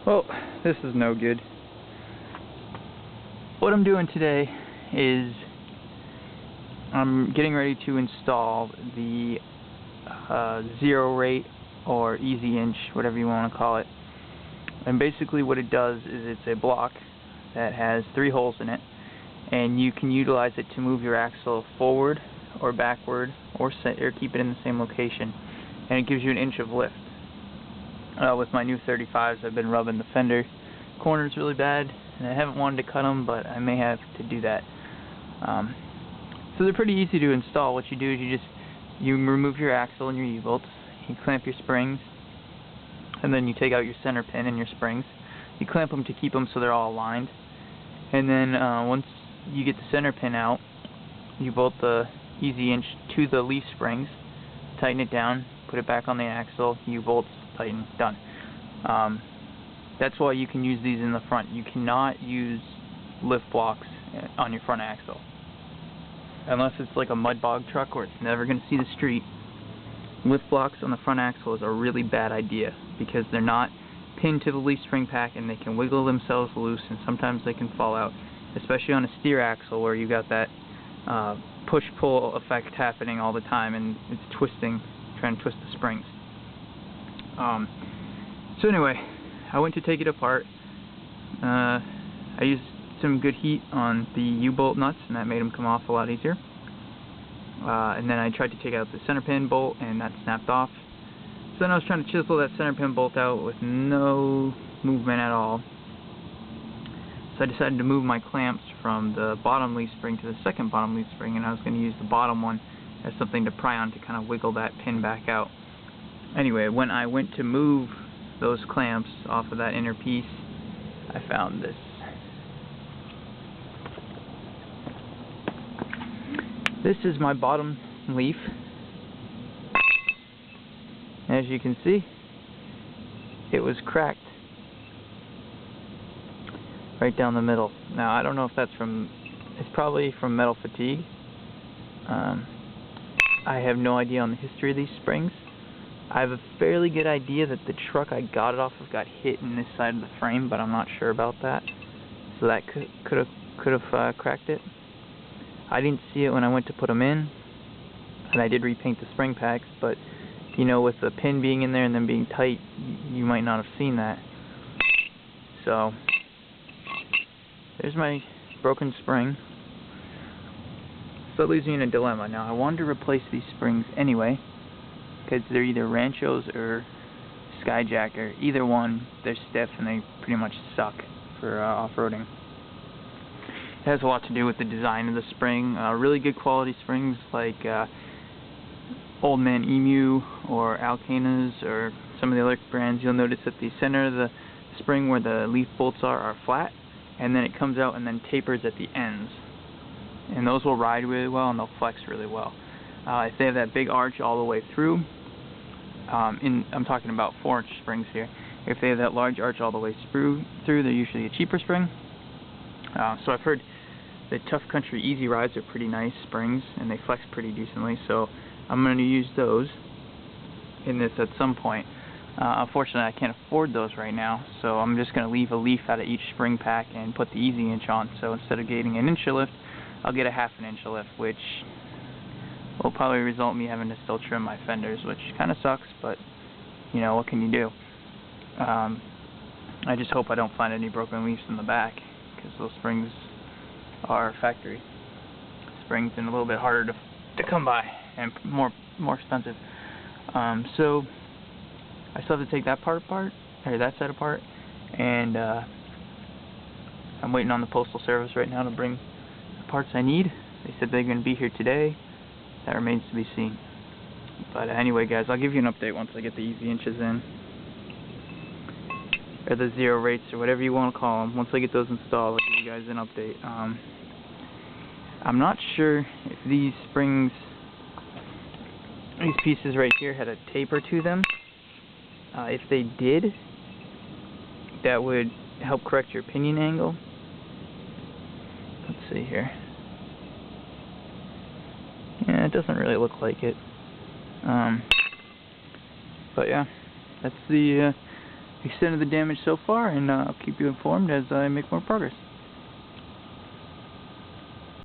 Well, this is no good. What I'm doing today is I'm getting ready to install the zero rate or easy inch, whatever you want to call it. And basically what it does is it's a block that has 3 holes in it, and you can utilize it to move your axle forward or backward or keep it in the same location, and it gives you an inch of lift. With my new 35s, I've been rubbing the fender corners really bad, and I haven't wanted to cut them, but I may have to do that. So they're pretty easy to install. What you do is you remove your axle and your U-bolts, you clamp your springs, and then you take out your center pin and your springs. You clamp them to keep them so they're all aligned, and then once you get the center pin out, you bolt the easy inch to the leaf springs, tighten it down, put it back on the axle, U-bolts, tighten, done. That's why you can use these in the front. You cannot use lift blocks on your front axle. Unless it's like a mud bog truck where it's never going to see the street. Lift blocks on the front axle is a really bad idea because they're not pinned to the leaf spring pack and they can wiggle themselves loose, and sometimes they can fall out, especially on a steer axle where you got that push-pull effect happening all the time and it's twisting, trying to twist the springs. So anyway, I went to take it apart. I used some good heat on the U-bolt nuts, and that made them come off a lot easier. And then I tried to take out the center pin bolt, and that snapped off. So then I was trying to chisel that center pin bolt out with no movement at all. So I decided to move my clamps from the bottom leaf spring to the second bottom leaf spring, and I was going to use the bottom one as something to pry on to kind of wiggle that pin back out. Anyway, when I went to move those clamps off of that inner piece, I found this. This is my bottom leaf. As you can see, it was cracked right down the middle. Now, I don't know if that's it's probably from metal fatigue. I have no idea on the history of these springs. I have a fairly good idea that the truck I got it off of got hit in this side of the frame, but I'm not sure about that. So that could have cracked it. I didn't see it when I went to put them in, and I did repaint the spring packs, but you know, with the pin being in there and them being tight, you might not have seen that. So there's my broken spring. So that leaves me in a dilemma. Now, I wanted to replace these springs anyway, because they're either Ranchos or Skyjack, or either one. They're stiff and they pretty much suck for off-roading. It has a lot to do with the design of the spring. Really good quality springs like Old Man Emu or Alcanas or some of the other brands, you'll notice that the center of the spring where the leaf bolts are flat, and then it comes out and then tapers at the ends. And those will ride really well and they'll flex really well. If they have that big arch all the way through, I'm talking about 4-inch springs here. If they have that large arch all the way through, they're usually a cheaper spring. So I've heard the Tough Country Easy Rides are pretty nice springs and they flex pretty decently, so I'm going to use those in this at some point. Unfortunately, I can't afford those right now, so I'm just going to leave a leaf out of each spring pack and put the easy inch on. So instead of getting an inch of lift, I'll get a half an inch of lift, which will probably result in me having to still trim my fenders, which kind of sucks, but you know, what can you do? I just hope I don't find any broken leaves in the back, because those springs are factory springs and a little bit harder to come by and more expensive. So I still have to take that part apart, or that side apart, and I'm waiting on the Postal Service right now to bring the parts I need. They said they're going to be here today. That remains to be seen. But anyway, guys, I'll give you an update once I get the easy inches in, or the zero rates, or whatever you want to call them. Once I get those installed, I'll give you guys an update. I'm not sure if these springs, these pieces right here, had a taper to them. If they did, that would help correct your pinion angle. Let's see here. Yeah, it doesn't really look like it. But yeah, that's the extent of the damage so far, and I'll keep you informed as I make more progress.